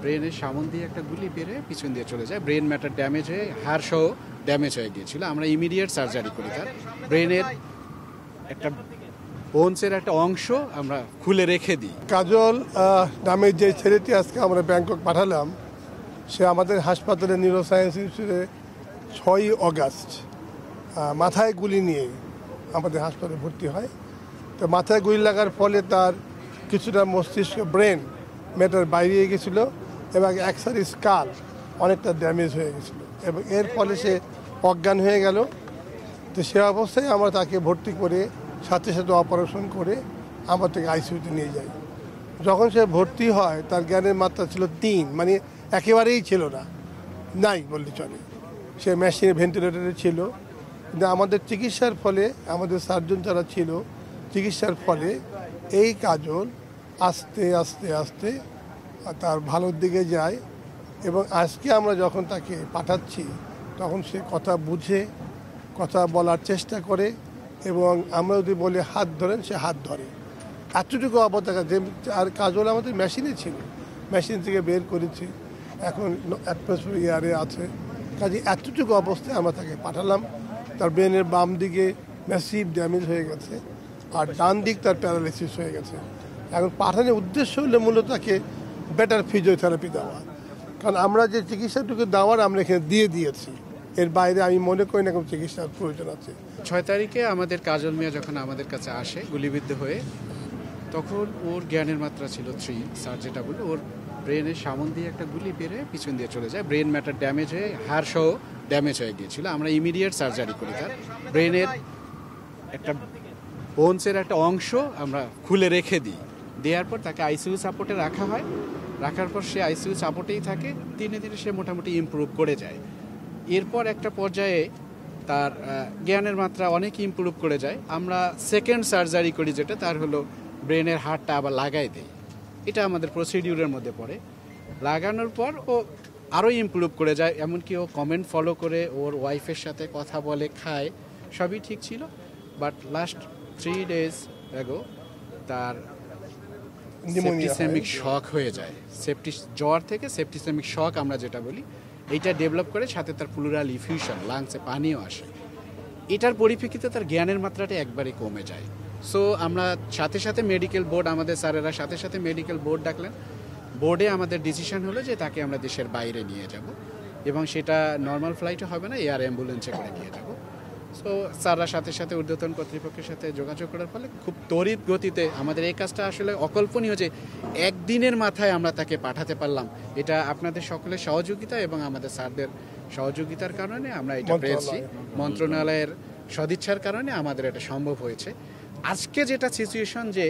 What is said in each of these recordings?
ব্রেনের সামন দিয়ে একটা গুলি বেড়ে পিছন দিয়ে চলে যায়, ব্রেন ম্যাটার ড্যামেজ হয়ে হাড় সহ ড্যামেজ হয়ে গিয়েছিল। আমরা ইমিডিয়েট সার্জারি করি, তার ব্রেনের একটা বোনসের একটা অংশ আমরা খুলে রেখে দিই। কাজল নামের যে ছেলেটি আজকে আমরা ব্যাংকক পাঠালাম, সে আমাদের হাসপাতালে নিউরোসায়েন্স ইনস্টিটিউটে 6ই অগাস্ট মাথায় গুলি নিয়ে আমাদের হাসপাতালে ভর্তি হয়। তো মাথায় গুলি লাগার ফলে তার কিছুটা মস্তিষ্ক ব্রেন ম্যাটার বাইরে গেছিলো এবং একসারি স্কাল অনেকটা ড্যামেজ হয়ে গেছিলো এবং এর ফলে সে অজ্ঞান হয়ে গেল। তো সে অবস্থায় আমরা তাকে ভর্তি করে সাথে সাথে অপারেশন করে আমার থেকে আইসিইউতে নিয়ে যাই। যখন সে ভর্তি হয় তার জ্ঞানের মাত্রা ছিল 3, মানে একেবারেই ছিল না, নাই বললে চলে। সে মেশিনে ভেন্টিলেটরে ছিল, কিন্তু আমাদের চিকিৎসার ফলে, আমাদের সার্জন যারা ছিল, চিকিৎসার ফলে এই কাজল আস্তে আস্তে আস্তে তার ভালোর দিকে যায় এবং আজকে আমরা যখন তাকে পাঠাচ্ছি তখন সে কথা বুঝে, কথা বলার চেষ্টা করে এবং আমরা যদি বলি হাত ধরেন সে হাত ধরে। এতটুকু অবস্থা যে, আর কাজল আমাদের মেশিনে ছিল, মেশিন থেকে বের করেছি, এখন অ্যাটমসফিয়ার এয়ারে আছে। কাজে এতটুকু অবস্থায় আমরা তাকে পাঠালাম। তার ব্রেনের বাম দিকে ম্যাসিভ ড্যামেজ হয়ে গেছে আর ডান দিক তার প্যারালাইসিস হয়ে গেছে। এখন পাঠানোর উদ্দেশ্য হলো মূলত তাকে বেটার ফিজিওথেরাপি দেওয়া, কারণ আমরা যে চিকিৎসাটুকু দেওয়ার আমরা এখানে দিয়ে দিয়েছি, এর বাইরে আমি মনে করি না কোনো চিকিৎসার প্রয়োজন আছে। 6 তারিখে আমাদের কাজল মিয়া যখন আমাদের কাছে আসে গুলিবিদ্ধ হয়ে, তখন ওর জ্ঞানের মাত্রা ছিল 3, স্যার যেটা বলল, ওর ব্রেনের সামন দিয়ে একটা গুলি বেড়ে পিছন দিয়ে চলে যায়, ব্রেন ম্যাটার ড্যামেজ হয়ে হাড় সহ ড্যামেজ হয়ে গিয়েছিল। আমরা ইমিডিয়েট সার্জারি করি, তার ব্রেনের একটা বোনসের একটা অংশ আমরা খুলে রেখে দিই। দেওয়ার পর তাকে আইসিইউ সাপোর্টে রাখা হয়। রাখার পর সে আইসিইউ সাপোর্টেই থাকে, দিনে দিনে সে মোটামুটি ইমপ্রুভ করে যায়। এরপর একটা পর্যায়ে তার জ্ঞানের মাত্রা অনেক ইমপ্রুভ করে যায়। আমরা সেকেন্ড সার্জারি করি, যেটা তার হলো ব্রেনের হাড়টা আবার লাগাই দেয়। এটা আমাদের প্রসিডিউরের মধ্যে পড়ে। লাগানোর পর ও আরও ইমপ্রুভ করে যায়, এমনকি ও কমেন্ট ফলো করে, ওর ওয়াইফের সাথে কথা বলে, খায়, সবই ঠিক ছিল। বাট লাস্ট 3 days ago তার সেপ্টিসেমিক শক হয়ে যায়। জ্বর থেকে সেপ্টিসেমিক শক আমরা যেটা বলি, এইটা ডেভেলপ করে, সাথে তার প্লুরাল ইফিউশন, লাংসে পানিও আসে। এটার পরিপ্রেক্ষিতে তার জ্ঞানের মাত্রাটা একবারে কমে যায়। সো আমরা সাথে সাথে মেডিকেল বোর্ড, আমাদের স্যারেরা সাথে সাথে মেডিকেল বোর্ড ডাকলেন। বোর্ডে আমাদের ডিসিশন হলো যে তাকে আমরা দেশের বাইরে নিয়ে যাব, এবং সেটা নর্মাল ফ্লাইটে হবে না, এয়ার অ্যাম্বুলেন্সে করে নিয়ে যাব। সো স্যাররা সাথে সাথে ঊর্ধ্বতন কর্তৃপক্ষের সাথে যোগাযোগ করার ফলে খুব তড়িৎ গতিতে আমাদের এই কাজটা আসলে অকল্পনীয় যে একদিনের মাথায় আমরা তাকে পাঠাতে পারলাম। এটা আপনাদের সকলের সহযোগিতা এবং আমাদের স্যারদের সহযোগিতার কারণে আমরা এটা পেয়েছি, মন্ত্রণালয়ের সদিচ্ছার কারণে আমাদের এটা সম্ভব হয়েছে। আজকে যেটা সিচুয়েশন, যে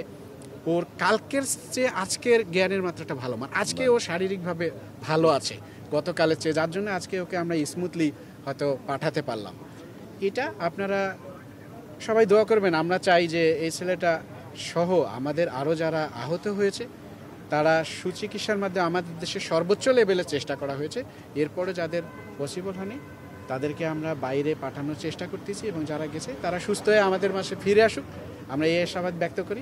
ওর কালকের চেয়ে আজকের জ্ঞানের মাত্রাটা ভালো, মানে আজকে ও শারীরিকভাবে ভালো আছে গতকালের চেয়ে, যার জন্য আজকে ওকে আমরা স্মুথলি হয়তো পাঠাতে পারলাম। এটা আপনারা সবাই দোয়া করবেন। আমরা চাই যে এই ছেলেটা সহ আমাদের আরও যারা আহত হয়েছে তারা সুচিকিৎসার মাধ্যমে, আমাদের দেশে সর্বোচ্চ লেভেলে চেষ্টা করা হয়েছে, এরপরে যাদের পসিবল হয়নি তাদেরকে আমরা বাইরে পাঠানোর চেষ্টা করতেছি, এবং যারা গেছে তারা সুস্থ হয়ে আমাদের মাঝে ফিরে আসুক, আমরা এই আশাবাদ ব্যক্ত করি।